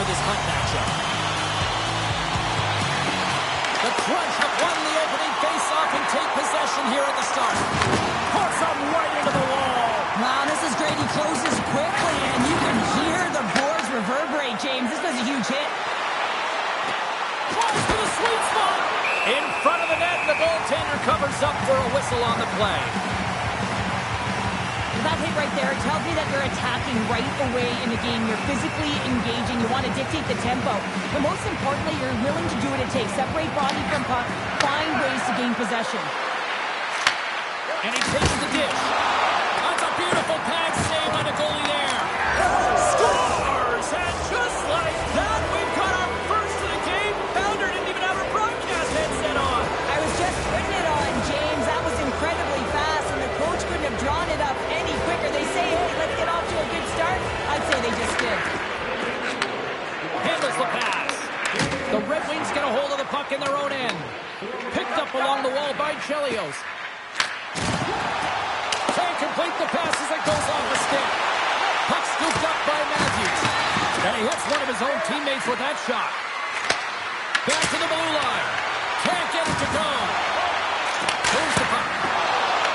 of this hunt matchup. The Crunch have won the opening face-off and take possession here at the start. Puts them right into the wall. Wow, this is great. He closes quickly, and you can hear the boards reverberate, James. This was a huge hit. Close to the sweet spot. In front of the net, the goaltender covers up for a whistle on the play. That hit right there tells me that you're attacking right away in the game. You're physically engaging. You want to dictate the tempo. But most importantly, you're willing to do what it takes. Separate body from puck. Find ways to gain possession. And he takes the dish. That's a beautiful pad save by the goalie there. Scores! And just like that, we've got our first of the game. Pounder didn't even have her broadcast headset on. I was just putting it on, James. That was incredibly fast, and the coach couldn't have drawn it up any quicker. They say, hey, let's get off to a good start. I'd say they just did. Handles the pass. The Red Wings get a hold of the puck in their own end. Picked up along the wall by Chelios. Can't complete the pass as it goes off the stick. Puck scooped up by Matthews. And he hits one of his own teammates with that shot. Back to the blue line. Can't get it to go. Here's the puck.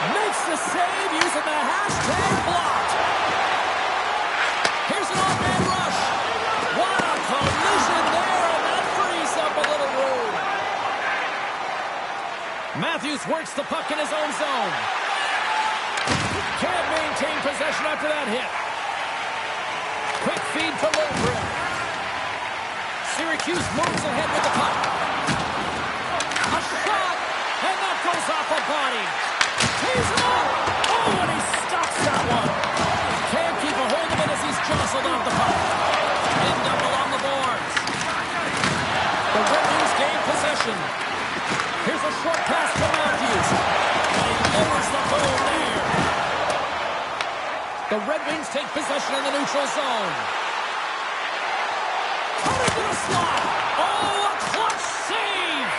Makes the save using the hashtag blocked. Here's an off-man rush. What a collision there, and that frees up a little room. Matthews works the puck in his own zone. Can't maintain possession after that hit. Quick feed to Lundgren. Syracuse moves ahead with the puck. A shot, and that goes off a body. He's up. Oh, and he stops that one. Can't keep a hold of it as he's jostled off the puck. Pinned up along the boards. The Red Wings gain possession. Here's a short pass to Matthews. And he lowers the goal there. The Red Wings take possession in the neutral zone. Cut into the slot. Oh, a clutch save.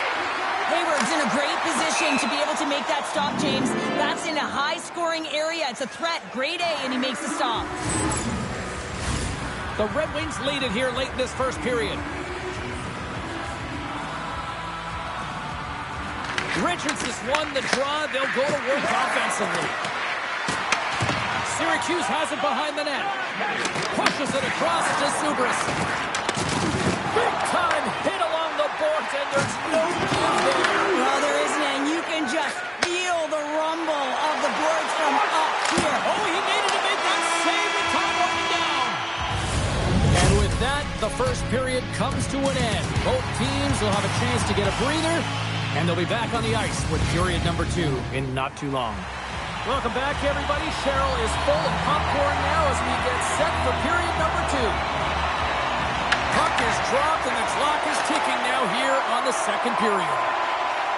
Hayward's in a great position to be able to make that stop, James. That's in a high-scoring area. It's a threat. Grade A, and he makes the stop. The Red Wings lead it here late in this first period. Richards has won the draw. They'll go to work offensively. Syracuse has it behind the net. Pushes it across to Zubris. Big-time hit along the boards, and there's no give there. Well, there isn't, and you can just feel the rumble of the boards from up here. Oh, he needed to make that save with time running down. And with that, the first period comes to an end. Both teams will have a chance to get a breather, and they'll be back on the ice with period number 2 in not too long. Welcome back, everybody. Cheryl is full of popcorn now as we get set for period number 2. Puck is dropped and the clock is ticking now here on the second period.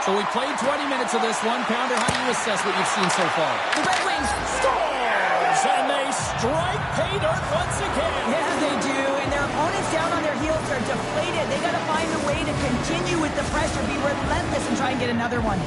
So we played 20 minutes of this one. Pounder, how do you assess what you've seen so far? The Red Wings Scores! And they strike pay dirt once again. Yeah, they do, and their opponents down on their heels are deflated. They got to find a way to continue with the pressure, be relentless, and try and get another one.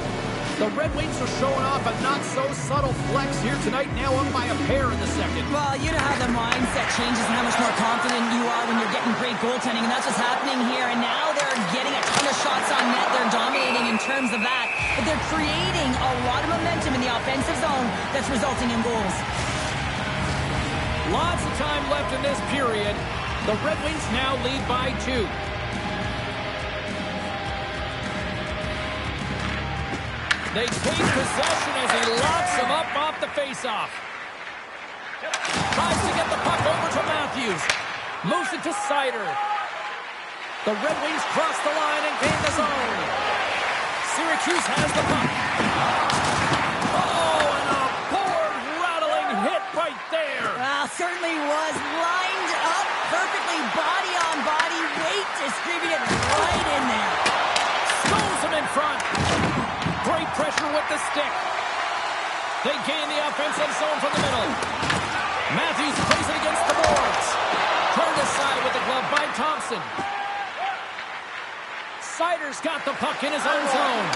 The Red Wings are showing off a not-so-subtle flex here tonight, now up by a pair in the second. Well, you know how the mindset changes and how much more confident you are when you're getting great goaltending, and that's what's happening here. And now they're getting a ton of shots on net. They're dominating in terms of that, but they're creating a lot of momentum in the offensive zone that's resulting in goals. Lots of time left in this period. The Red Wings now lead by 2. They take possession as he locks him up off the faceoff. Tries to get the puck over to Matthews. Moves it to Sider. The Red Wings cross the line and gain the zone. Syracuse has the puck. Oh, and a board-rattling hit right there. Well, certainly was lined up perfectly, body on body, weight distributed right in there. Stones him in front. Great pressure with the stick. They gain the offensive zone from the middle. Matthews plays it against the boards. Turned aside with the glove by Thompson. Sider's got the puck in his own zone.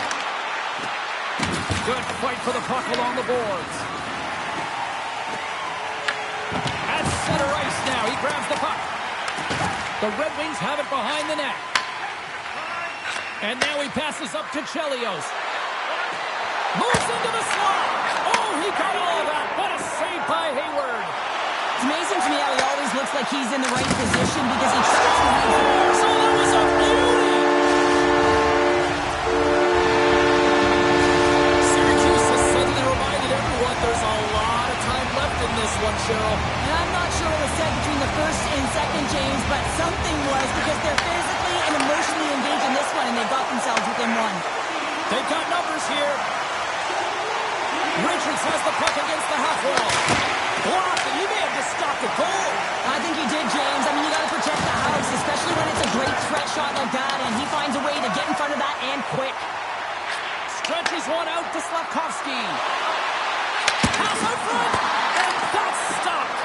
Good fight for the puck along the boards. At center ice now. He grabs the puck. The Red Wings have it behind the net. And now he passes up to Chelios. Moves into the slot. Oh, he got all of that. What a save by Hayward. It's amazing to me how he always looks like he's in the right position because he tries to leave. So that was a beauty. Syracuse has suddenly reminded everyone there's a lot of time left in this one, Cheryl. And I'm not sure what was said between the first and second, James, but something was because they're physically and emotionally engaged in this one, and they got themselves within one. They've got numbers here. Richards has the puck against the half wall. Blocked, and he may have just stopped the goal. I think he did, James. I mean, you got to protect the house, especially when it's a great threat shot like that, and he finds a way to get in front of that and quick. Stretches one out to Slavkovsky. Pass out front, and that's stopped.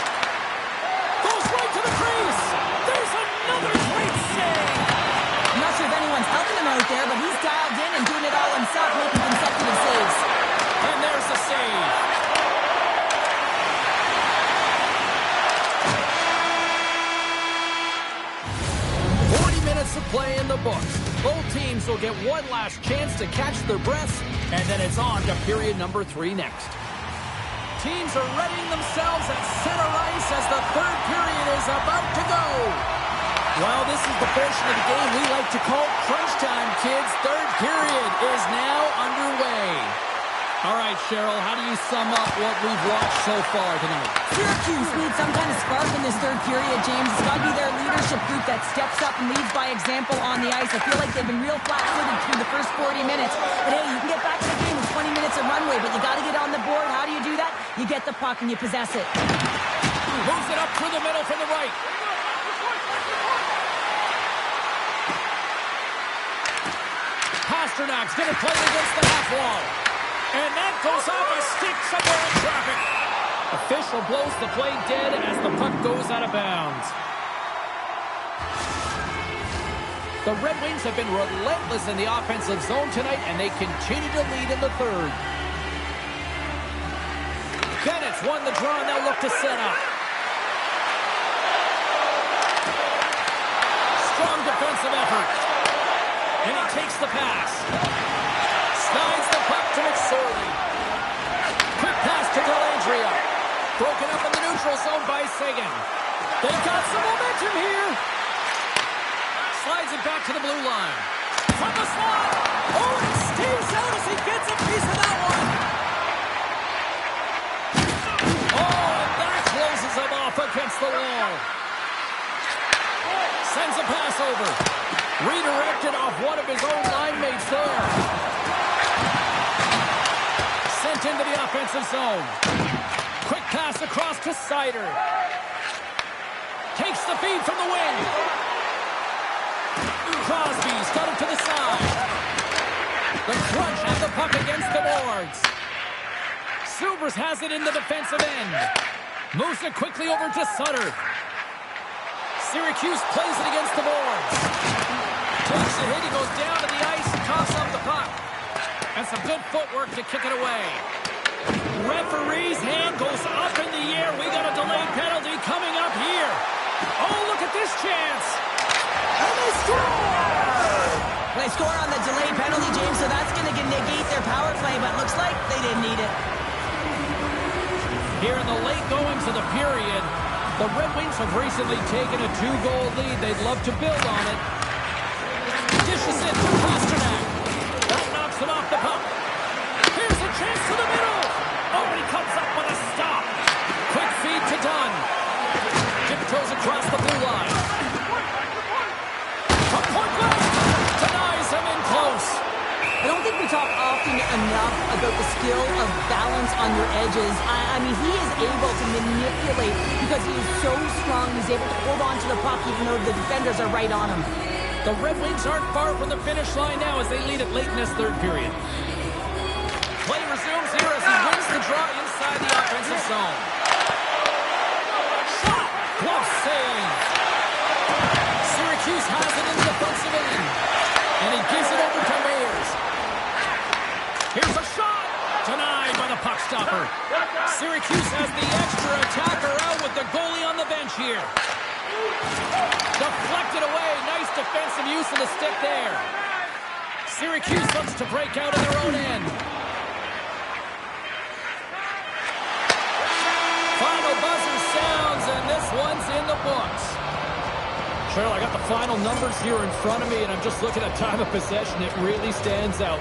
Goes right to the crease. There's another great save. I'm not sure if anyone's helping him out there, but he's dialed in and doing it all himself, making consecutive saves. And there's the save. 40 minutes of play in the books. Both teams will get one last chance to catch their breaths, and then it's on to period number 3 next. Teams are readying themselves at center ice as the third period is about to go. Well, this is the portion of the game we like to call crunch time, kids. Third period is now underway. All right, Cheryl, how do you sum up what we've watched so far tonight? Syracuse needs some kind of spark in this third period, James. It's got to be their leadership group that steps up and leads by example on the ice. I feel like they've been real flat-footed through the first 40 minutes. But hey, you can get back to the game with 20 minutes of runway, but you got to get on the board. How do you do that? You get the puck and you possess it. Moves it up through the middle from the right. Pasternak's going to play against the half wall. And that goes off a stick somewhere in traffic. Official blows the play dead as the puck goes out of bounds. The Red Wings have been relentless in the offensive zone tonight, and they continue to lead in the third. Bennett's won the draw, and they'll look to set up. Strong defensive effort. And he takes the pass. Slides the puck to McSorley. Quick pass to Dellandrea. Broken up in the neutral zone by Seguin. They've got some momentum here. Slides it back to the blue line. From the slot. Oh, and it stays out as he gets a piece of that one. Oh, and that closes him off against the wall. Sends a pass over. Redirected off one of his own line mates there. Sent into the offensive zone. Quick pass across to Sider. Takes the feed from the wing. Crosby's got him to the side. The Crunch have the puck against the boards. Silvers has it in the defensive end. Moves it quickly over to Sutter. Syracuse plays it against the boards. Takes the hit, he goes down to the ice and coughs up the puck. And some good footwork to kick it away. Referee's hand goes up in the air. We got a delayed penalty coming up here. Oh, look at this chance. And they score! They score on the delayed penalty, James, so that's going to negate their power play, but looks like they didn't need it. Here in the late goings of the period, the Red Wings have recently taken a 2-goal lead. They'd love to build on it. Dishes it to Pasternak. That knocks him off the puck. Here's a chance to the middle. Oh, and he comes up with a stop. Quick feed to Dunn. Tiptoes across the blue line. From point blank. Denies him in close. I don't think we talk often enough about the skill of balance on your edges. I mean, he is able to manipulate because he is so strong. He's able to hold on to the puck even though the defenders are right on him. The Red Wings aren't far from the finish line now as they lead it late in this third period. Play resumes here as he wins the draw inside the offensive zone. Shot! Glove save! Syracuse has it in the defensive end. And he gives it over to Mayers. Here's a shot! Denied by the puck stopper. Syracuse has the extra attacker out with the goalie on the bench here. Deflected some use of the stick there. Syracuse looks to break out in their own end. Final buzzer sounds, and this one's in the books. Cheryl, I got the final numbers here in front of me, and I'm just looking at time of possession. It really stands out.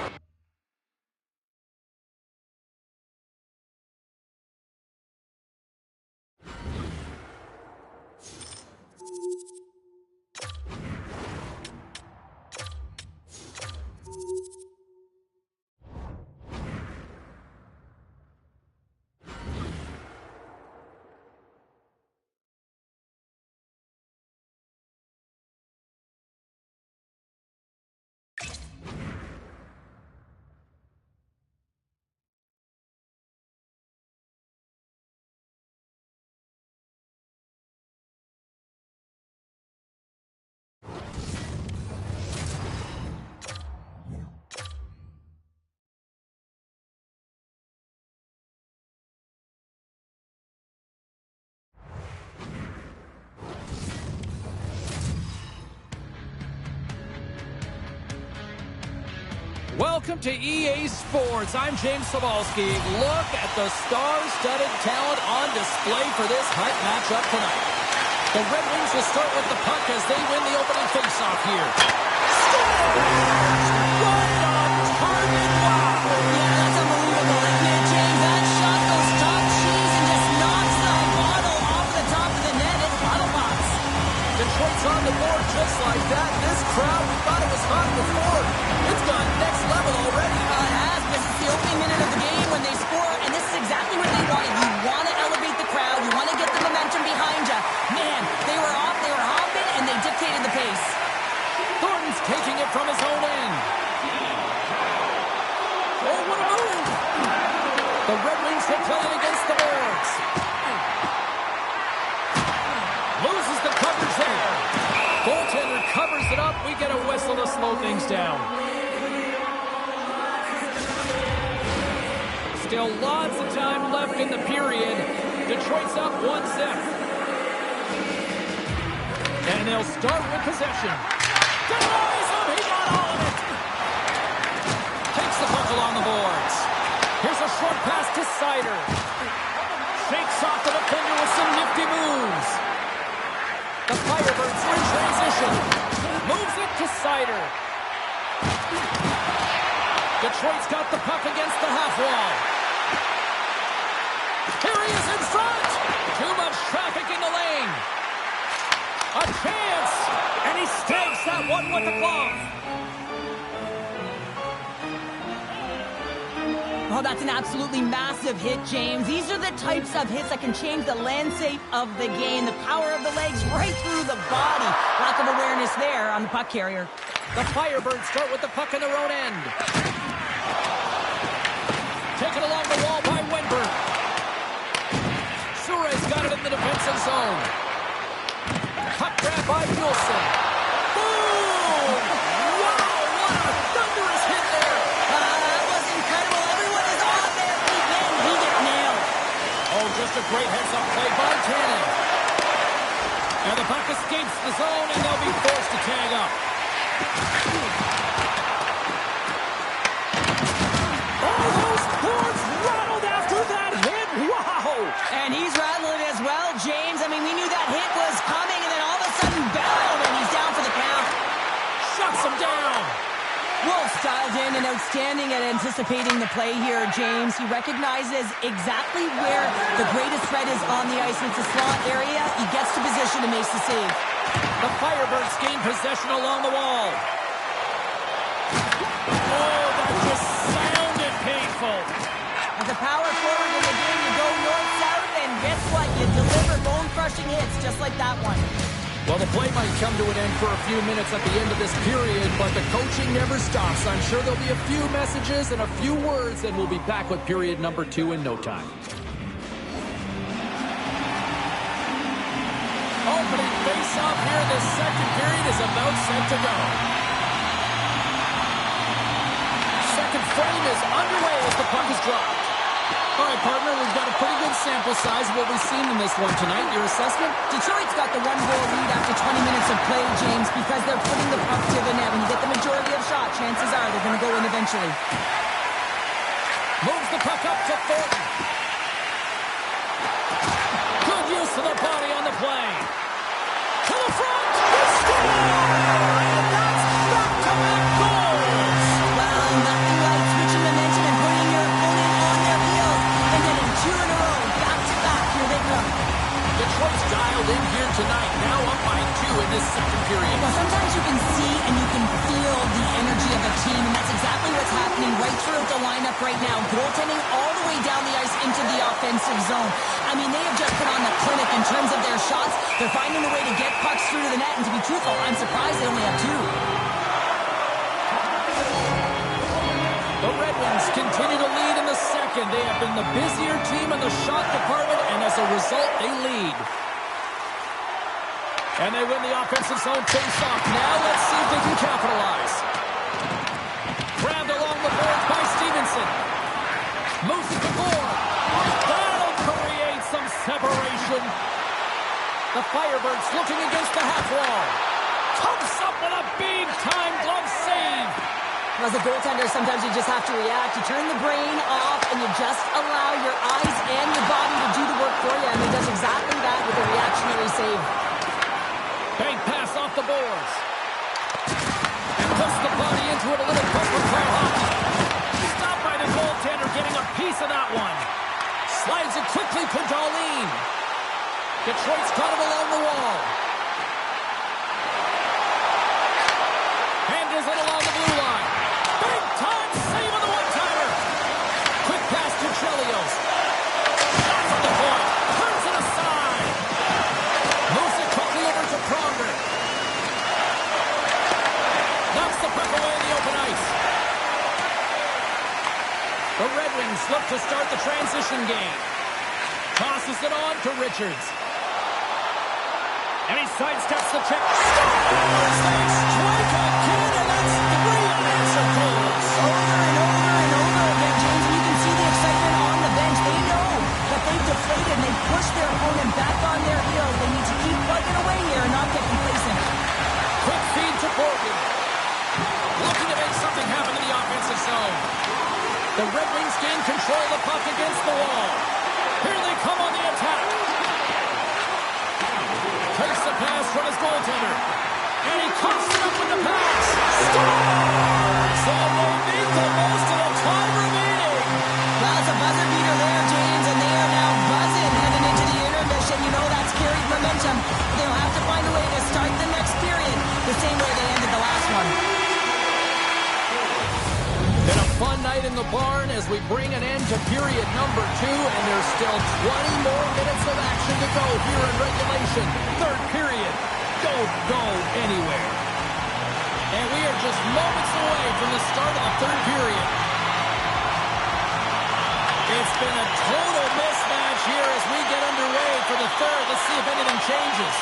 Welcome to EA Sports. I'm James Cebulski. Look at the star-studded talent on display for this hype matchup tonight. The Red Wings will start with the puck as they win the opening faceoff here. Right on target. Wow. Yeah, that's unbelievable, isn't it, James? That shot goes top cheese and just knocks the bottle off the top of the net. It's bottle box. Detroit's on the board just like that. This crowd, we thought it was hot before. It's gone next level already. It has. This is the opening minute of the game when they score, and this is exactly what they wanted. You want to elevate the crowd. You want to get the momentum behind you. Man, they were off, they were hopping, and they dictated the pace. Thornton's taking it from his own end. Oh, what a move! The Red Wings will play it against the boards. Loses the coverage there. Goaltender covers it up. We get a whistle to slow things down. Still lots of time left in the period. Detroit's up 1-0. And they'll start with possession. Denies him. He got all of it. Takes the puck along the boards. Here's a short pass to Sider. Shakes off the defender with some nifty moves. The Firebirds in transition. Moves it to Sider. Detroit's got the puck against the half wall. Here he is in front. Too much traffic in the lane. A chance. And he snags that one with the glove. Oh, that's an absolutely massive hit, James. These are the types of hits that can change the landscape of the game. The power of the legs right through the body. Lack of awareness there on the puck carrier. The Firebirds start with the puck in their own end. Taken along the wall by Wenberg. Suarez got it in the defensive zone. Puck grab by Wilson. Boom! Wow, what a thunderous hit there. That was incredible. Everyone is on their feet. Man, he got nailed. Oh, just a great heads-up play by Tannen. And the puck escapes the zone, and they'll be forced to tag up. Oh, those boards rattled after that hit. Wow! And he's rattling as well, James. I mean, we knew that hit was coming, and then all of a sudden, boom, and he's down for the count. Shuts him down. Wolf dialed in and outstanding at anticipating the play here, James. He recognizes exactly where the greatest threat is on the ice. It's a slot area. He gets to position and makes the save. The Firebirds gain possession along the wall. Oh, that just sounded painful. As a power forward in the game, you go north-south, and guess what? You deliver bone-crushing hits just like that one. Well, the play might come to an end for a few minutes at the end of this period, but the coaching never stops. I'm sure there'll be a few messages and a few words, and we'll be back with period number 2 in no time. Opening face-off here in the second period is about set to go. Second frame is underway as the puck is dropped. All right, partner, we've got a pretty good sample size of what we've seen in this one tonight. Your assessment? Detroit's got the one-goal lead after 20 minutes of play, James, because they're putting the puck to the net. When you get the majority of shots, chances are they're going to go in eventually. Moves the puck up to Thornton. Good use of the body on the play. To the front. He scores! And that's back-to-back goals. Well, nothing like switching momentum and putting your opponent on their heels and getting two in a row, back-to-back. Here they come. Detroit's dialed in here tonight, now up by 2 in this second period. Well, sometimes you can see and you can feel the energy of a team, and that's exactly what's happening right throughout the lineup right now. Goaltending all the way down the ice into the offensive zone. I mean, they have just put on the clinic in terms of their shots. They're finding a way to get pucks through to the net, and to be truthful, I'm surprised they only have 2. The Red Wings continue to lead in the second. They have been the busier team in the shot department, and as a result, they lead. And they win the offensive zone face-off. Now let's see if they can capitalize. Grabbed along the boards by Stevenson. Moves it to Gore. That'll create some separation. The Firebirds looking against the half wall. Comes up with a big-time glove save. As a goaltender, sometimes you just have to react. You turn the brain off, and you just allow your eyes and your body to do the work for you. And he does exactly that with a reactionary save. Bank pass off the boards. And puts the body into it. A little push from Kyle Hockey. Stopped by the goaltender, getting a piece of that one. Slides it quickly to Darlene. Detroit's got it along the wall. Handles it along the blue line. Big time save on the one-timer. Quick pass to Chelios. That's on the point. Turns it aside. Moves it quickly over to Pronger. Knocks the puck away in the open ice. The Red Wings look to start the transition game. Tosses it on to Richards. And he sidesteps the check. Scores! They strike again, and that's 3 unanswered goals. Over and over and over again, James, and you can see the excitement on the bench. They know that they've deflated and they've pushed their opponent back on their heels. They need to keep plugging away here and not get complacent. Quick feed to Morgan. Looking to make something happen in the offensive zone. The Red Wings gain control of the puck against the wall. Here they come on the attack. Takes the pass from his goaltender. And he coughs it up with the pass. Scores! And they make the most of the time remaining. Well, it's a buzzer beater there, James, and they are now buzzing heading into the intermission. You know that's carried momentum. They'll have to find a way to start the next period the same way they ended the last one. Been a fun night in the barn as we bring an end to period number 2, and there's still 20 more minutes of action to go here in regulation. Third period. Don't go anywhere. And we are just moments away from the start of the third period. It's been a total mismatch here as we get underway for the third. Let's see if anything changes.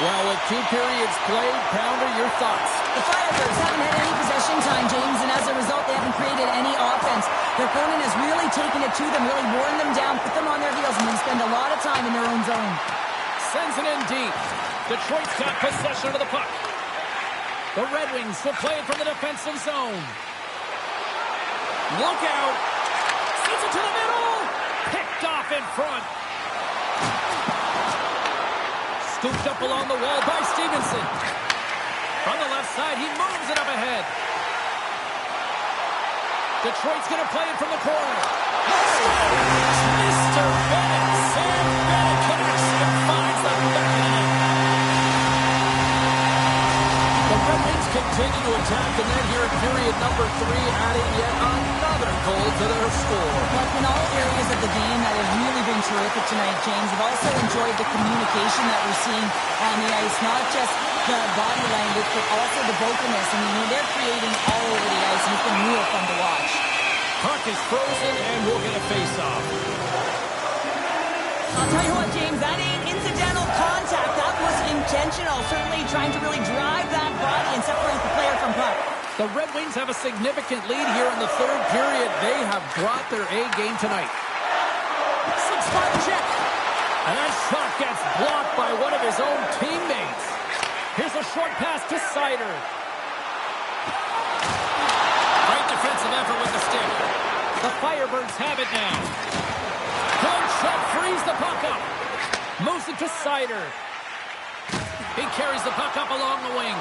Well, with 2 periods played, Pounder, your thoughts? The Firebirds haven't had any possession time, James, and as a result, they haven't created any offense. Their opponent has really taken it to them, really worn them down, put them on their heels, and they spend a lot of time in their own zone. Sends it in deep. Detroit's got possession of the puck. The Red Wings will play it from the defensive zone. Look out. Sends it to the middle. Picked off in front. Scooped up along the wall by Stevenson. From the left side, he moves it up ahead. Detroit's going to play it from the corner. Mr. Bennett. Sam Bennett connects and finds the back of the net. The Red Wings continue to attack the net here in period number 3, adding yet another goal to their score. But in all areas of the game, that has really been terrific tonight, James. I've also enjoyed the communication that we're seeing on the ice, not just the body language, but also the vocalness. I mean, they're creating all over the ice, and it's been real fun to watch. Puck is frozen, and we'll get a face-off. I'll tell you what, James, that ain't incidental contact. That was intentional, certainly trying to really drive that body and separate the player from puck. The Red Wings have a significant lead here in the third period. They have brought their A game tonight. spot check. And that shot gets blocked by one of his own teammates. Here's a short pass to Sider. Great defensive effort with the stick. The Firebirds have it now. Good shot, frees the puck up. Moves it to Sider. He carries the puck up along the wing.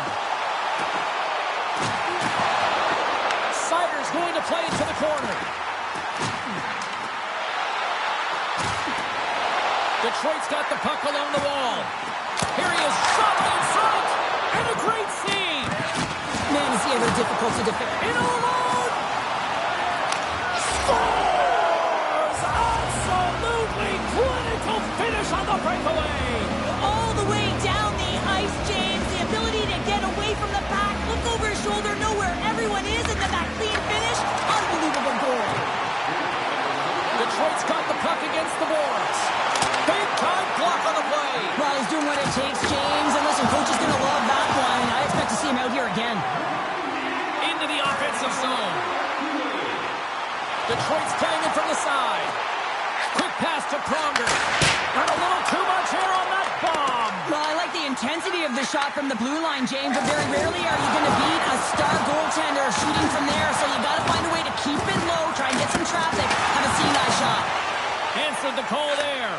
Sider's going to play it to the corner. Detroit's got the puck along the wall. Here he is, shot in front, and a great save. Man, is he ever difficult to defend. In alone. Scores! Absolutely clinical finish on the breakaway. All the way down the ice, James. The ability to get away from the pack, look over his shoulder, know where everyone is, and then that clean finish. Unbelievable goal. Detroit's got the puck against the boards. Big time block on the play. Well, he's doing what it takes, James. And listen, coach is going to love that one. I expect to see him out here again. Into the offensive zone. Detroit's playing it from the side. Quick pass to Pronger. And a little too much air on that bomb. Well, I like the intensity of the shot from the blue line, James, but very rarely are you going to beat a star goaltender shooting from there. So you got to find a way to keep it low, try and get some traffic, have a see-eye shot. Answered the call there.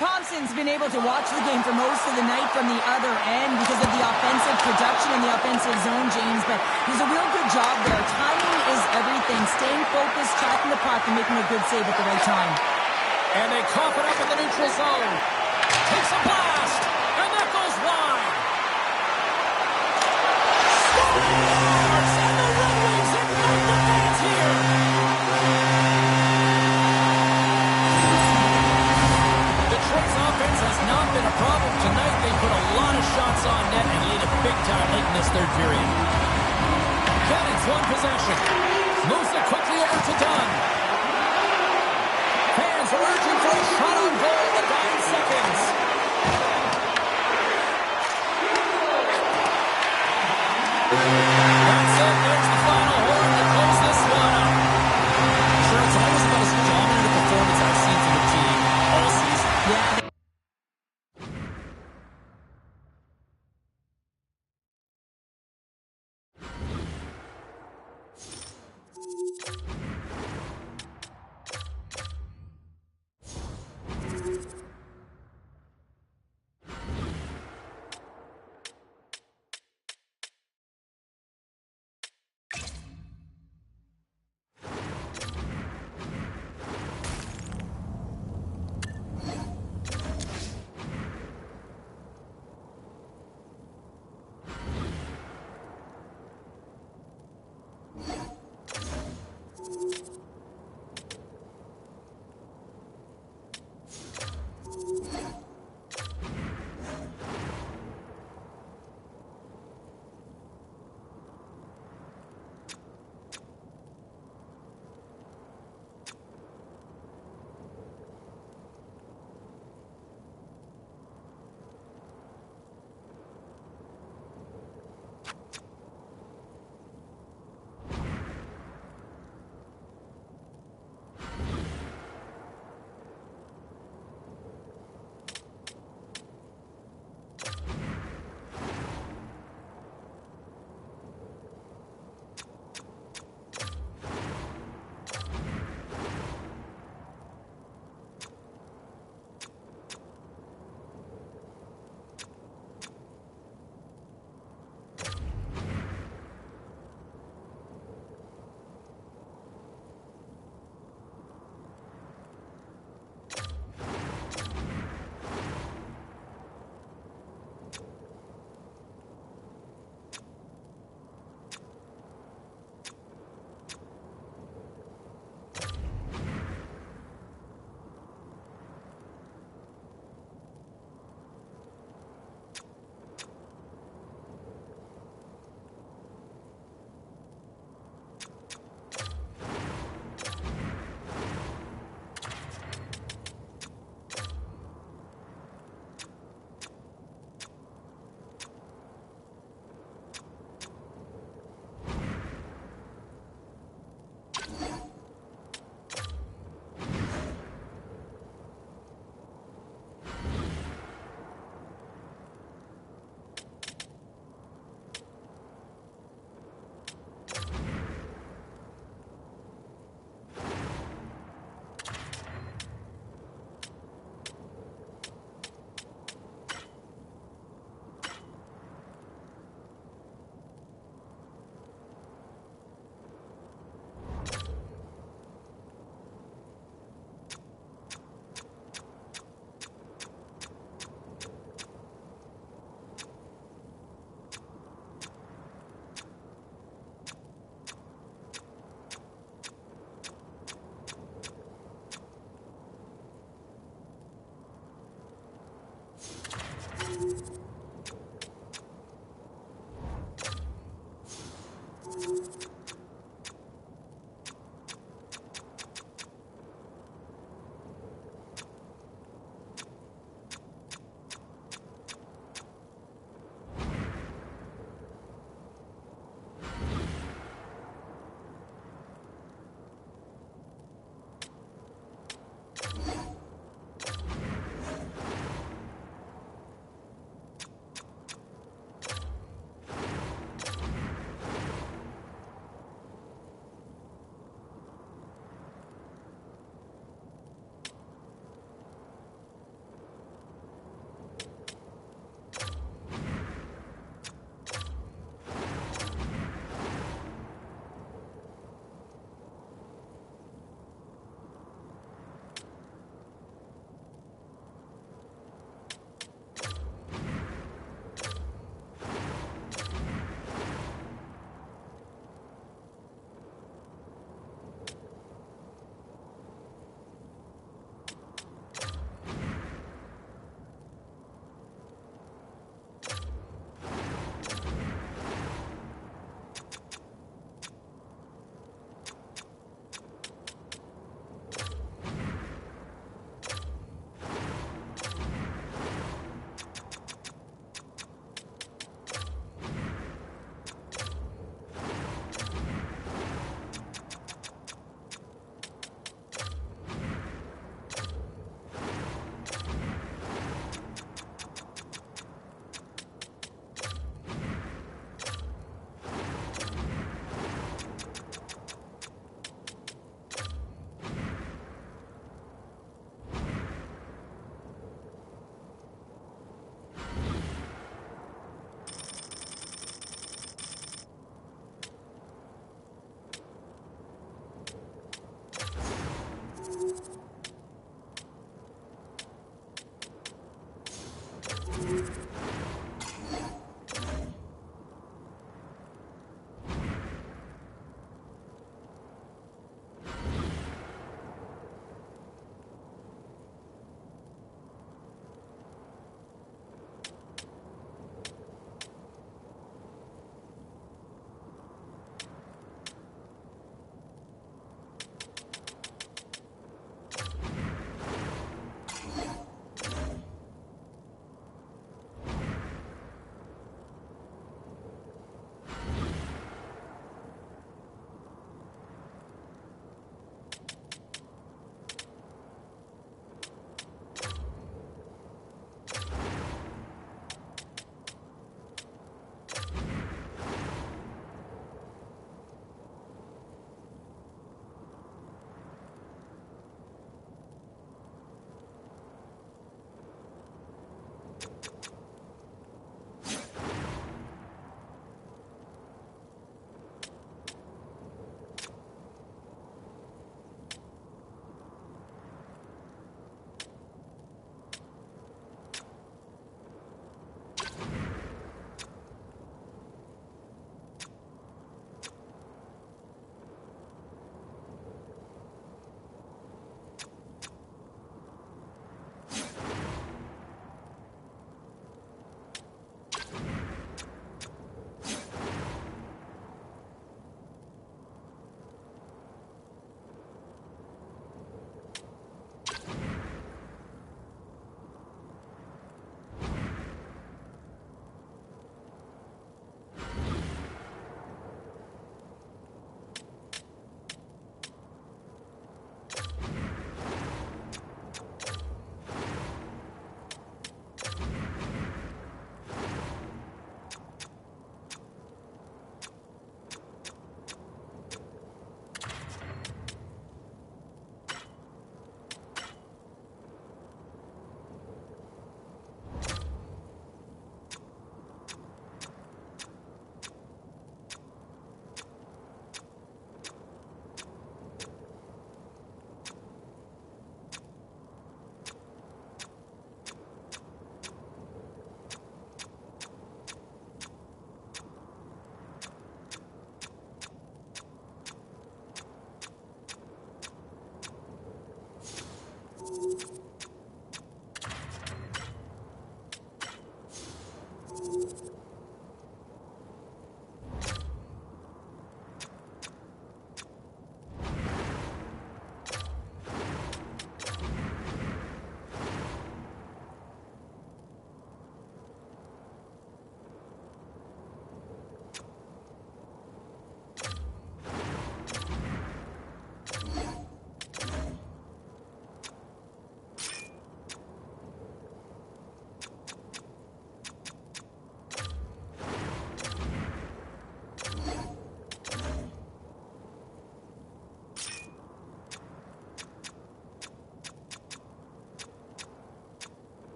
Thompson's been able to watch the game for most of the night from the other end because of the offensive production in the offensive zone, James, but he's a real good job there. Timing is everything. Staying focused, tracking the puck, and making a good save at the right time. And they cough it up in the neutral zone. Takes a blast, and that goes wide. Scores! And the Red Wings ignite the fans here. Detroit's offense has not been a problem tonight. They put a lot of shots on net and lead it big time late in this third period. Cannons one possession. Moves it quickly over to Dunn. Fans are urging for a shot on goal in the 9 seconds. That's it. There's the final horn to close this one up. Sure, it's almost about as dominant a performance I've seen from the team all season. Yeah.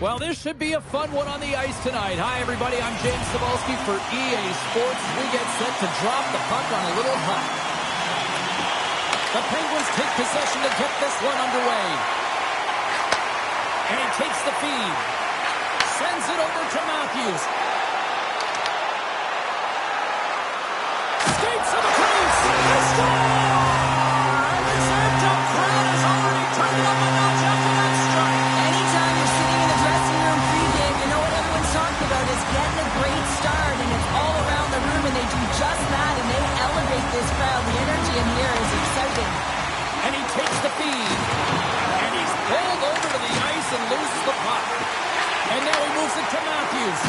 Well, this should be a fun one on the ice tonight. Hi, everybody. I'm James Cebulski for EA Sports. We get set to drop the puck on a little hut. The Penguins take possession to get this one underway. And he takes the feed. Sends it over to Matthews. Skates to the crease. They score! This amped-up crowd has already turned it up a notch after that strike. Anytime you're sitting in the dressing room pregame, you know what everyone's talking about is getting a great start, and it's all around the room, and they do just that, and they elevate this crowd. The energy in here is exciting. And he takes the feed. And he's pulled over to the ice and loses the puck. And now he moves it to Matthews.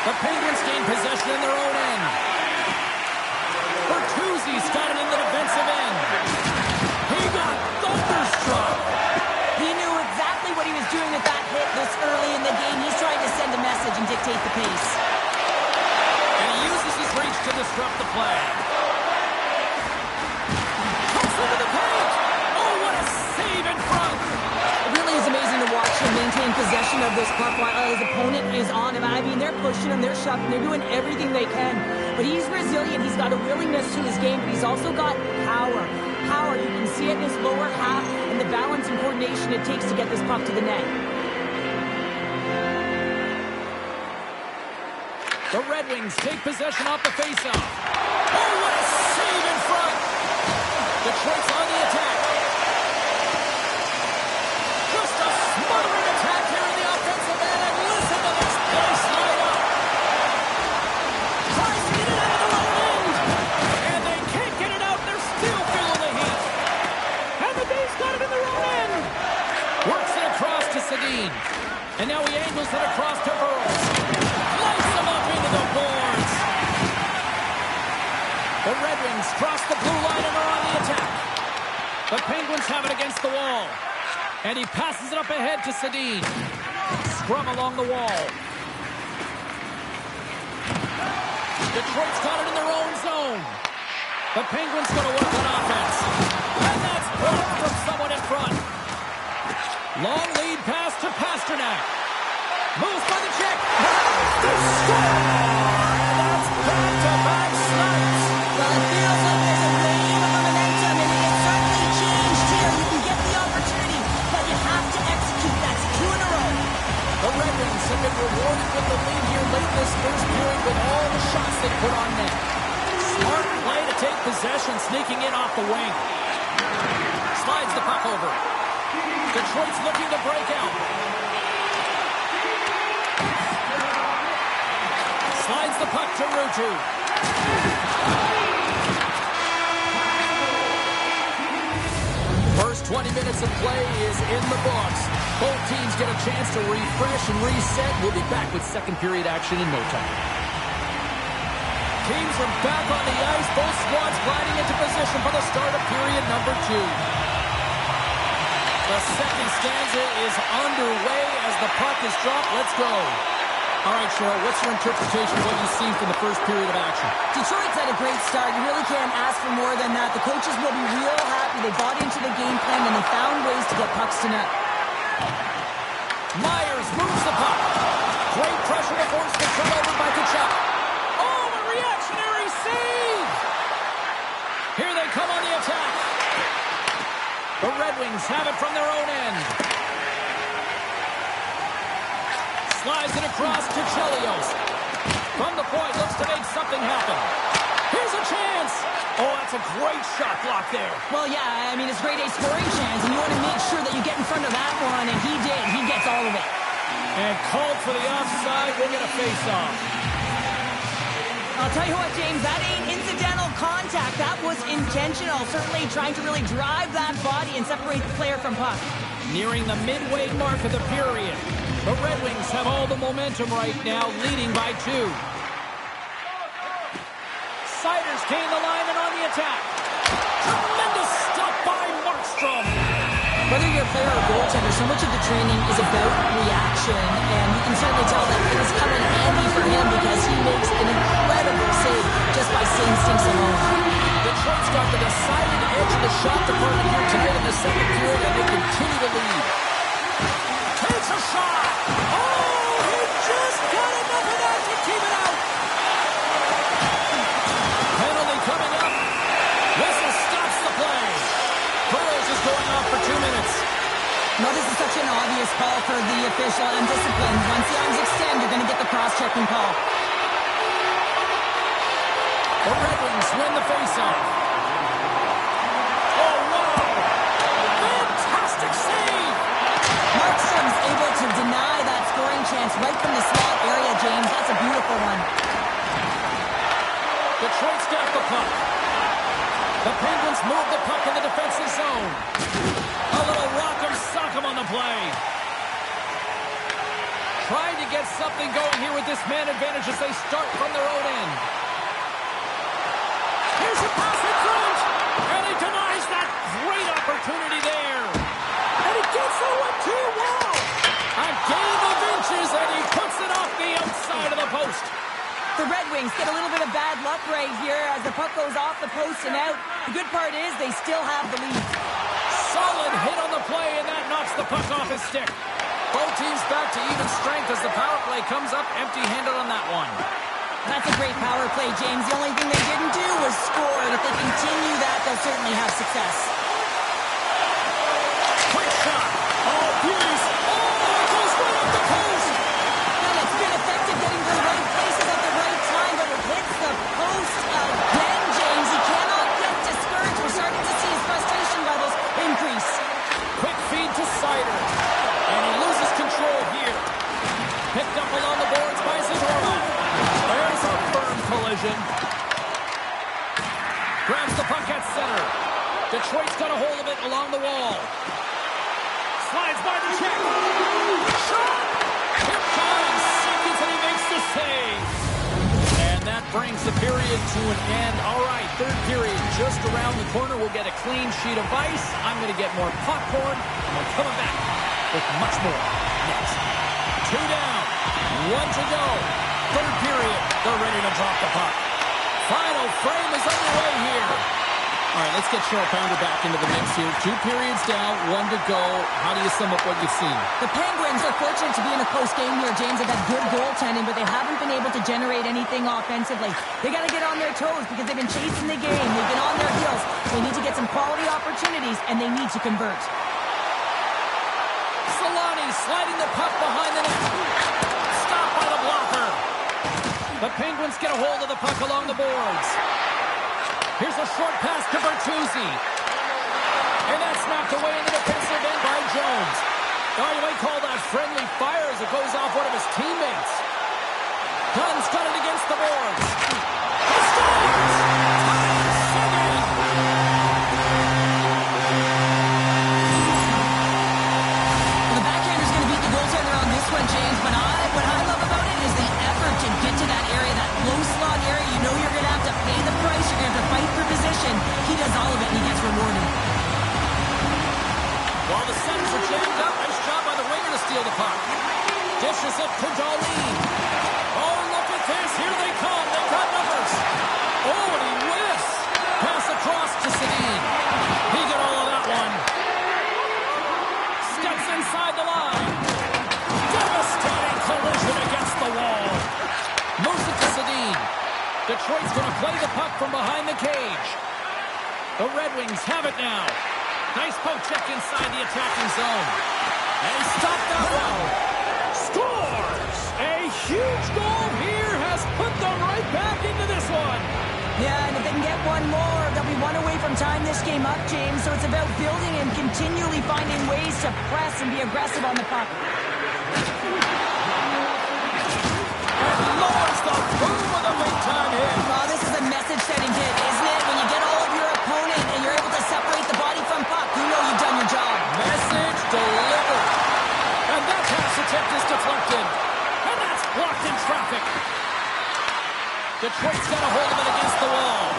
The Penguins gain possession in their own end. Bertuzzi's got it in the defensive end. He got thunderstruck. He knew exactly what he was doing with that hit this early in the game. He's trying to send a message and dictate the pace. And he uses his reach to disrupt the play. Comes into the paint. Oh, what a save in front. It really is amazing to watch him maintain possession of this puck while his opponent is on him. I mean, they're pushing him, they're shoving, they're doing everything they can. But he's resilient. He's got a willingness to his game, but he's also got power. Power, you can see it in his lower half and the balance and coordination it takes to get this puck to the net. The Red Wings take possession off the faceoff. Oh, what a save in front. Detroit's on the attack. Just a smothering attack here in the offensive end. And listen to this place light up. Tries to get it out of the right end. And they can't get it out. They're still feeling the heat. And the Dave's got it in their own end. Works it across to Sedin. And now he angles it across to Burrows. Lights him up into the boards. The Red Wings cross the blue line and are on the attack. The Penguins have it against the wall. And he passes it up ahead to Sedin. Scrum along the wall. Detroit's got it in their own zone. The Penguins going to work on offense. And that's blocked from someone in front. Long lead pass to Pasternak. Moves by the check. They score! And that's back-to-back snaps. Well, it feels like there's a wave of momentum, and it certainly changed here. You can get the opportunity, but you have to execute. That's 2 in a row. The Red Wings have been rewarded with the lead here late in this first period with all the shots they put on net. Smart play to take possession, sneaking in off the wing. Slides the puck over. Detroit's looking to break out. Slides the puck to Ruutu. First 20 minutes of play is in the books. Both teams get a chance to refresh and reset. We'll be back with second period action in no time. Teams are back on the ice. Both squads gliding into position for the start of period number 2. The second stanza is underway as the puck is dropped. Let's go. All right, Cheryl, what's your interpretation of what you've seen from the first period of action? Detroit's had a great start. You really can't ask for more than that. The coaches will be real happy. They bought into the game plan, and they found ways to get pucks to net. Myers moves the puck. Great pressure to force the turnover by Kachuk. Oh, a reactionary save! Here they come on the attack. The Red Wings have it from their own end. Slides it across to Chelios. From the point, looks to make something happen. Here's a chance. Oh, that's a great shot block there. Well, yeah, I mean, it's grade A scoring chance, and you want to make sure that you get in front of that one, and he did. He gets all of it. And called for the offside. We'll get a face-off. I'll tell you what, James, that ain't incidental contact. That was intentional. Certainly trying to really drive that body and separate the player from puck. Nearing the midway mark of the period. The Red Wings have all the momentum right now, leading by 2. Siders gain the line and on the attack. Tremendous stop by Markstrom. Whether you're a player or goaltender, so much of the training is about reaction, and you can certainly tell that it is coming handy for him because he makes an incredible save just by instincts alone. The Detroit's got the decided edge of the shot department here tonight in the second period, and they continue to lead. Takes a shot. Oh, he just got enough of that to keep it out. Penalty coming up. Whistle stops the play. Burrows is going off for 2 minutes. No, this is such an obvious call for the official. Undisciplined. Once the arms extend, you're going to get the cross-checking call. The Red Wings win the faceoff. Oh, wow! Fantastic save! Markstrom's able to deny that scoring chance right from the slot area, James. That's a beautiful one. Detroit's got the puck. The Penguins move the puck in the defensive zone. A little rock'em sock'em on the play. Trying to get something going here with this man advantage as they start from their own end. Here's a pass in front. And he denies that great opportunity there. And he gets the 1-2 wall. A game of inches, and he puts it off the outside of the post. The Red Wings get a little bit of bad luck right here as the puck goes off the post and out. The good part is they still have the lead. Solid hit on the play, and that knocks the puck off his stick. Both teams back to even strength as the power play comes up empty-handed on that one. That's a great power play, James. The only thing they didn't do was score, and if they continue that, they'll certainly have success. Quick shot. Oh, beauties. Oh, it goes right up the post. Well, it's been effective getting to the right places at the right time, but it hits the post again, James. He cannot get discouraged. We're starting to see his frustration levels increase. Quick feed to Sider. And he loses control here. Picked up along the boards by Zadorov. There's a firm collision. Grabs the puck at center. Detroit's got a hold of it along the wall. Slides by the check. Shot! Here comes Seconds, and he makes the save. And that brings the period to an end. All right, third period just around the corner. We'll get a clean sheet of ice. I'm going to get more popcorn, and we're coming back with much more next. 2 down, 1 to go. Third period, they're ready to drop the puck. Final frame is underway here. All right, let's get Cheryl Pounder back into the mix here. 2 periods down, 1 to go. How do you sum up what you've seen? The Penguins are fortunate to be in a close game here, James. They've had good goaltending, but they haven't been able to generate anything offensively. They got to get on their toes because they've been chasing the game. They've been on their heels. They need to get some quality opportunities, and they need to convert. Solani sliding the puck behind the net. Stopped by the blocker. The Penguins get a hold of the puck along the boards. Here's a short pass to Bertuzzi. And that's knocked away in the defensive end by Jones. Oh, you might call that friendly fire as it goes off one of his teammates. Dunn's got it against the boards. He scores! Tied 7. The backhander's going to beat the goaltender on this one, James. But what I love about it is the effort to get to that area, that low slot area. You know you're going to have to pay the price. You're going to have to fight for position. He does all of it, and he gets rewarded. While the centers are jammed up, nice job by the winger to steal the puck. Dishes it to Darlene. Oh, look at this. Here they come. They've got numbers. Oh, and he whiffs. Pass across to Sedin. He got all of that one. Steps inside the line. Devastating collision against the wall. Moves it to Sedin. Detroit's going to play the puck from behind the cage. The Red Wings have it now. Nice poke check inside the attacking zone. And he stopped that one. Scores! A huge goal here has put them right back into this one. Yeah, and if they can get one more, they'll be one away from tying this game up, James. So it's about building and continually finding ways to press and be aggressive on the puck. And lowers the boom with a big-time hit. Oh, this is a message-setting hit, isn't it? When you get all of your opponent and you're able to separate the body from puck, you know you've done your job. Message delivered. And that pass attempt is deflected. And that's blocked in traffic. Detroit's got a hold of it against the wall.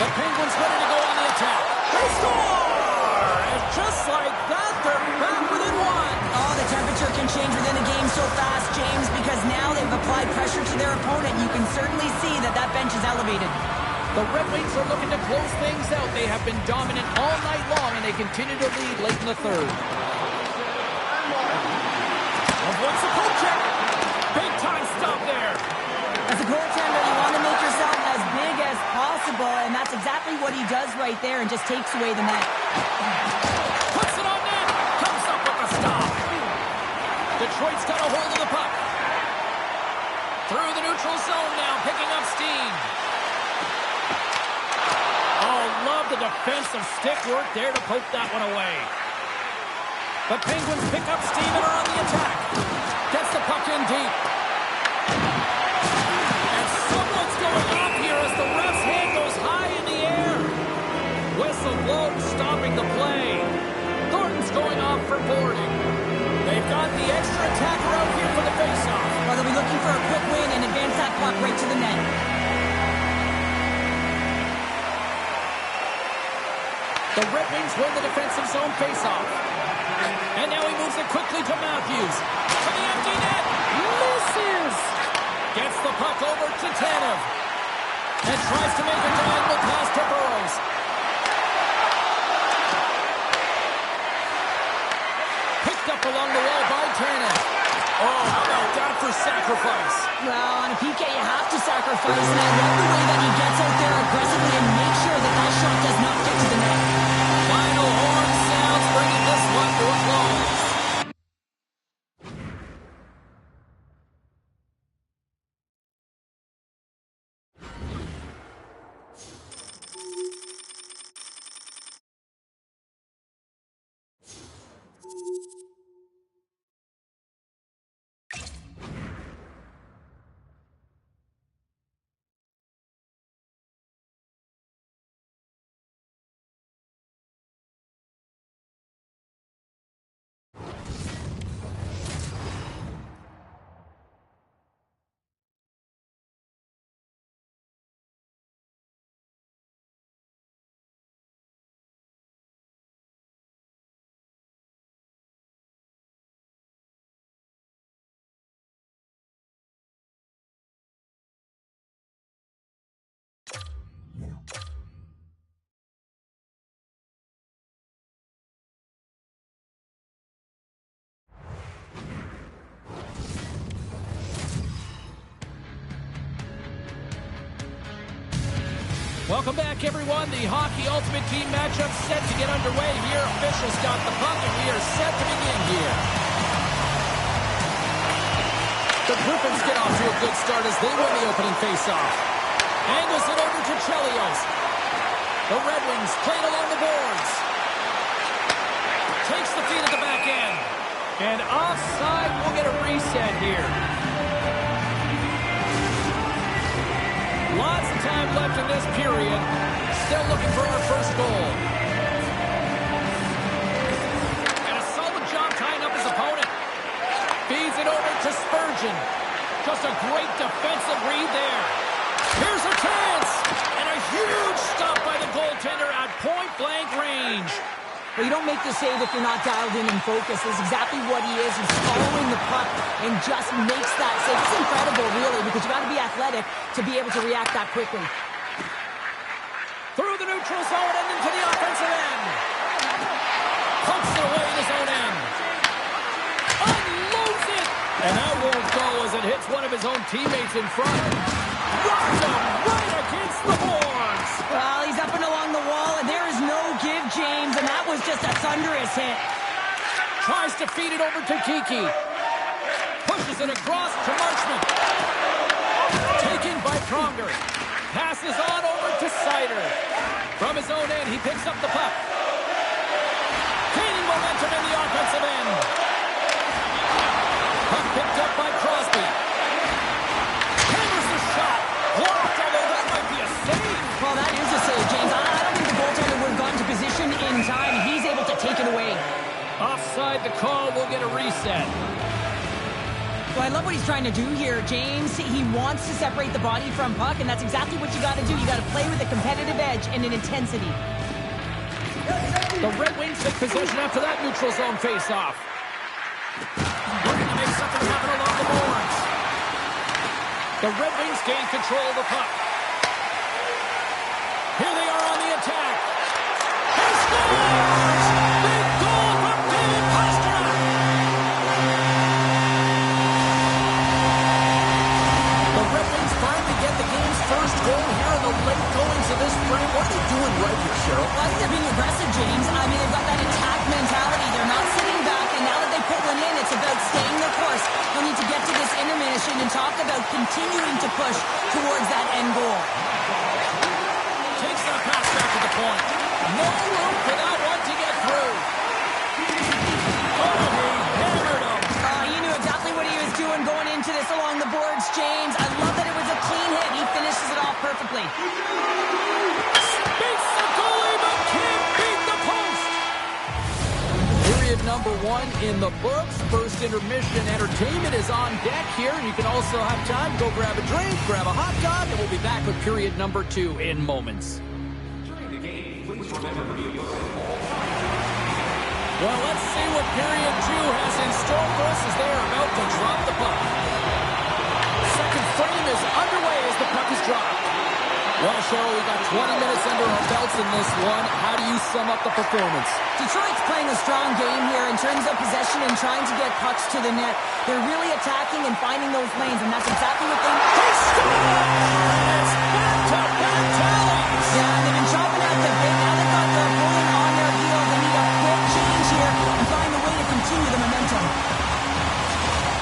The Penguins ready to go on the attack. They score! And just like that, they're back within 1. Oh, the temperature can change within a game so fast, James, because now they've applied pressure to their opponent. You can certainly see that that bench is elevated. The Red Wings are looking to close things out. They have been dominant all night long, and they continue to lead late in the third. Avoids the poke check. Big time stop there. As a goaltender, you want to make yourself as big as possible, and that's exactly what he does right there and just takes away the net. Puts it on net. Comes up with a stop. Detroit's got a hold of the puck. Through the neutral zone now, picking up steam. Oh, love the defensive stick work there to poke that one away. The Penguins pick up steam and are on the attack. Gets the puck in deep. And someone's going off here as the ref's hand goes high in the air. Whistle blows, stopping the play. Thornton's going off for boarding. They've got the extra attacker out here for the faceoff. Well, they'll be looking for a quick win and advance that puck right to the net. The Red Wings win the defensive zone faceoff. And now he moves it quickly to Matthews. To the empty net. Misses. Gets the puck over to Tanev. And tries to make a diagonal pass to Burrows. Picked up along the wall by Tanev. Oh, how about that for sacrifice? Well, on a PK, you have to sacrifice, and I love the way that he gets out there aggressively and makes sure that that shot does not get to the net. Final horn sounds, bringing this one to a close. Welcome back, everyone. The Hockey Ultimate Team matchup set to get underway here. Officials got the puck, and we are set to begin here. The Griffins get off to a good start as they win the opening faceoff. Angles it over to Chelios. The Red Wings played along the boards. Takes the feed at the back end. And offside, we'll get a reset here. Lots of time left in this period. Still looking for our first goal. And a solid job tying up his opponent. Feeds it over to Spurgeon. Just a great defensive read there. Here's a chance. And a huge stop by the goaltender at point-blank range. Well, you don't make the save if you're not dialed in and focused. This is exactly what he is. He's following the puck and just makes that save. It's incredible, really, because you got to be athletic to be able to react that quickly. Through the neutral zone and into the offensive end. Pumps it away in his own end. Unloads it. And that won't go as it hits one of his own teammates in front. Rocks him right against the boards. Well, he's up and along the wall, and there is no give, James, and that was just a thunderous hit. Tries to feed it over to Kiki. Pushes it across to Marchment. Taken by Pronger. Passes on over to Sider. From his own end, he picks up the puck. Gaining momentum in the offensive end. Puck picked up by Crosby. Hammers the shot. Blocked, although that might be a save. Well, that is a save, James. I don't think the goaltender would have gotten to position in time. He's able to take it away. Offside the call. We'll get a reset. Well, I love what he's trying to do here, James. He wants to separate the body from puck, and that's exactly what you got to do. You got to play with a competitive edge and an intensity. The Red Wings take possession after that neutral zone face-off. Looking to make something happen along the boards. The Red Wings gain control of the puck. possession and talk about continuing to push towards that end goal. Takes that pass back to the point. No room for that one to get through. Oh, he hammered him. He knew exactly what he was doing going into this along the boards, James. I love that it was a clean hit. He finishes it off perfectly. Beats the goalie, but can't beat the post. Period number 1 in the books. First intermission entertainment is on deck here. You can also have time to go grab a drink, grab a hot dog, and we'll be back with period number 2 in moments. Well, let's see what period 2 has in store for us as they are about to drop the puck. Second frame is underway as the puck is dropped. Well, Cheryl, we got 20 minutes under our belts in this one. How do you sum up the performance? Detroit's playing a strong game here in terms of possession and trying to get pucks to the net. They're really attacking and finding those lanes, and that's exactly what they need. He scores! Back-to-back tallies! Yeah, they've been chopping at the bit. Now they've got their opponent on their heels. They need a quick change here and find a way to continue the momentum.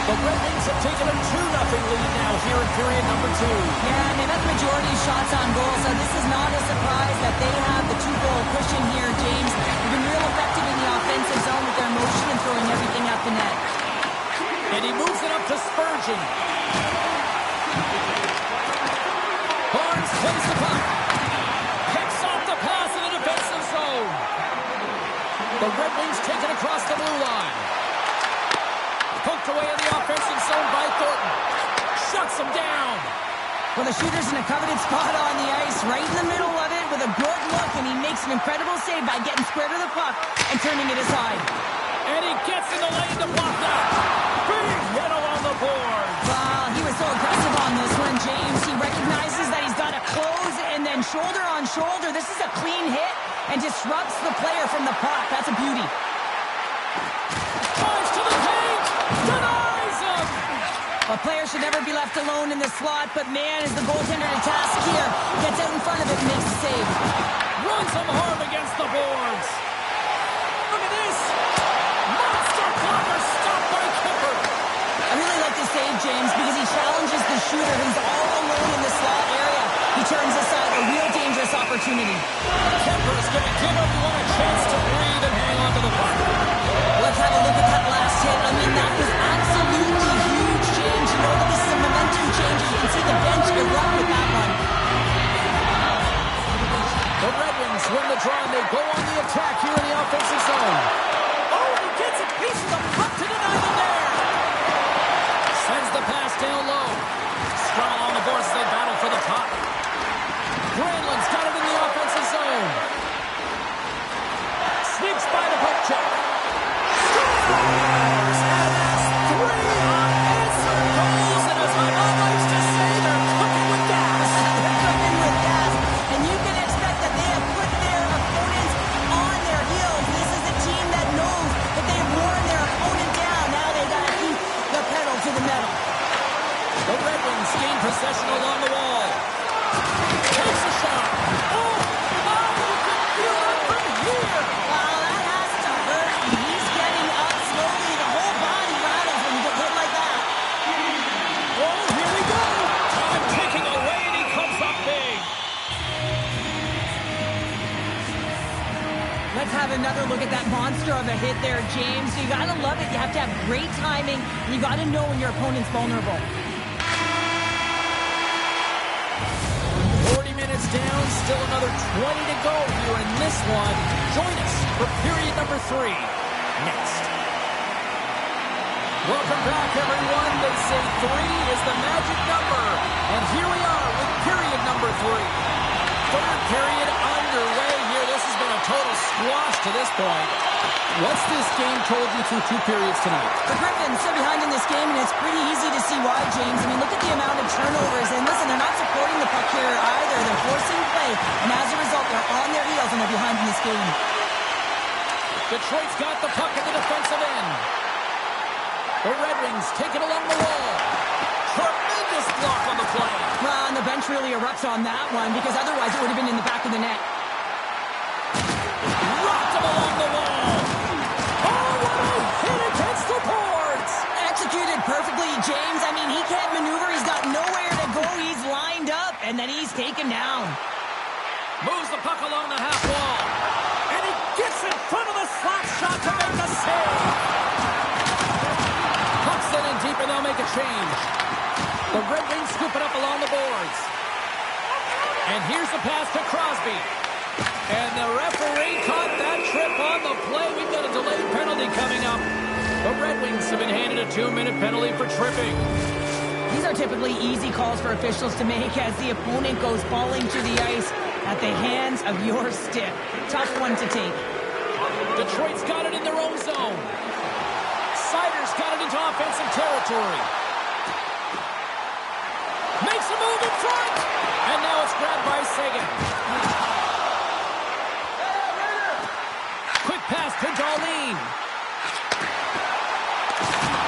The Red Wings have taken a 2-0 lead now here in period number 2. Yeah, and they've had the majority of shots on goal, so this is not a surprise that they have the 2-goal cushion here, James. They've been real effective in the offensive zone with their motion and throwing everything at the net. And he moves it up to Spurgeon. Barnes plays the puck. Picks off the pass in the defensive zone. The Red Wings take it across the blue line. Poked away in the offensive zone by Thornton. Shuts him down. Well, the shooter's in a coveted spot on the ice, right in the middle of it with a good look, and he makes an incredible save by getting square to the puck and turning it aside. And he gets in the lane to block that. Big hit along the board. Wow, he was so aggressive on this one, James. He recognizes that he's got to close and then shoulder on shoulder. This is a clean hit and disrupts the player from the puck. That's a beauty. Drives to the paint. Denies him. A player should never be left alone in the slot, but man, is the goaltender to task here. Gets out in front of it and makes the save. Runs him hard against the boards. Look at this. Monster blocker stopped by Kemper. I really like this save, James, because he challenges the shooter who's all alone in the slot area. He turns aside a real dangerous opportunity. Kemper's going to give everyone a chance to breathe and hang on to the puck. Let's have a look at that last hit. I mean, that was absolutely huge, James. You know that this is a momentum change. You can see the bench erupt with that one. The Red Wings win the draw and they go on the attack here in the offensive zone. Oh, he gets a piece of the puck to deny the dare. Sends the pass down low. Scrum along the boards as they battle for the puck. Granlund's got it in the offensive zone. Sneaks by the poke check. Scores! And that's 3 unanswered goals. And as my mom likes to say, they're cooking with gas. They're cooking with gas. And you can expect that they have put their opponents on their heels. This is a team that knows that they have worn their opponent down. Now they got to keep the pedal to the metal. The Red Wings gain possession along the wall. Takes a shot. Oh, you can feel it from here. Wow, that has to hurt. He's getting up slowly. The whole body rattles when you get hit like that. Oh, here we go. Time ticking away, and he comes up big. Let's have another look at that monster of a hit there, James. You got to love it. You have to have great timing, and you got to know when your opponent's vulnerable. 40 minutes down, still another 20 to go here in this one. Join us for period number 3 next. Welcome back, everyone. They say 3 is the magic number. And here we are with period number 3. Third period underway here. This has been a total squash to this point. What's this game told you through 2 periods tonight? The Griffins are behind in this game, and it's pretty easy to see why, James. I mean, look at the amount of turnovers. And listen, they're not supporting the puck here either. They're forcing play. And as a result, they're on their heels, and they're behind in this game. Detroit's got the puck at the defensive end. The Red Wings take it along the wall. Tremendous block on the play. Well, and the bench really erupts on that one, because otherwise it would have been in the back of the net. Rocked him along the wall. Oh, what a hit against the boards. That's a executed perfectly, James. I mean, he can't maneuver. He's got nowhere to go. He's lined up, and then he's taken down. Moves the puck along the half wall. And he gets in front of the slap shot to make the save. Puck's in deep, and they'll make a change. The Red Wings scoop it up along the boards. And here's the pass to Crosby. And the referee caught that trip on the play. We've got a delayed penalty coming up. The Red Wings have been handed a 2-minute penalty for tripping. These are typically easy calls for officials to make as the opponent goes falling to the ice at the hands of your stick. Tough one to take. Detroit's got it in their own zone. Seider's got it into offensive territory. Makes a move in front. And now it's grabbed by Seguin. Quick pass to Darlene.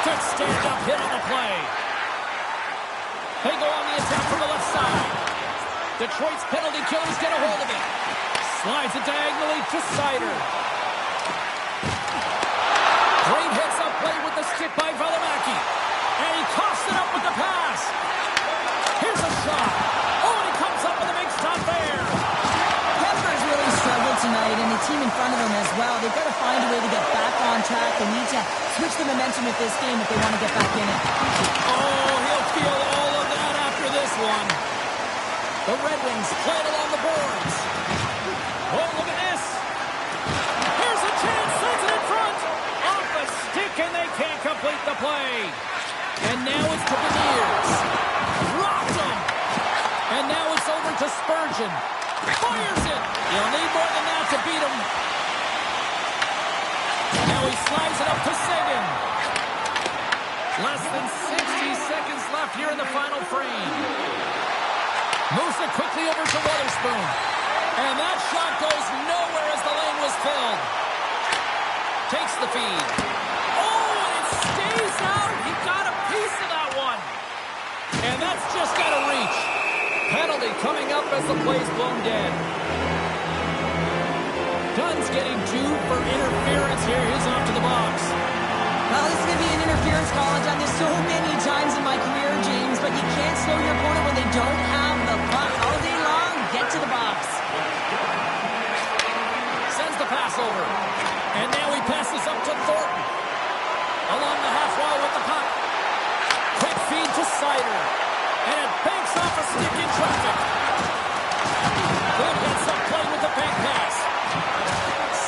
Good stand-up hit on the play. They go on the attack from the left side. Detroit's penalty killers get a hold of it. Slides it diagonally to Seider. Great heads-up play with the stick by Valimaki. And he coughs it up with the pass. Here's a shot. Oh, and he comes up with a big stop there. Kemper's really struggled tonight, and the team in front of him as well. They've got to find a way to get back on track. They need to switch the momentum of this game if they want to get back in it. Oh, he'll feel all of that after this one. The Red Wings play it along the boards. Oh, look at this. Here's a chance. Sends it in front. Off the stick, and they can't complete the play. And now it's to Beniers. Rocked him. And now it's over to Spurgeon. Fires it. You'll need more than that to beat him. Now he slides it up to Seguin. Less than 60 seconds left here in the final frame. Moves it quickly over to Witherspoon. And that shot goes nowhere as the lane was filled. Takes the feed. Oh, and it stays out. He got a piece of that one. And that's just got to reach. Penalty coming up as the play's blown dead. Dunn's getting 2 for interference here. He's off to the box. Well, this is going to be an interference call. I've done this so many times in my career, James, but you can't slow your opponent when they don't have the puck all day long. Get to the box. Sends the pass over. And now he passes up to Thornton. Along the half wall with the puck. Quick feed to Seider. And it banks off a stick in traffic. Good heads-up play with the bank pass.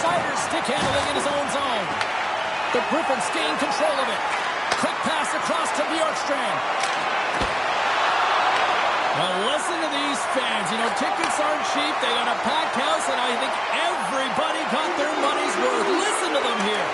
Seider stick handling in his own zone. The Griffins gain control of it. Quick pass across to Bjorkstrand. Well, listen to these fans. You know, tickets aren't cheap. They got a packed house, and I think everybody got their money's worth. Listen to them here.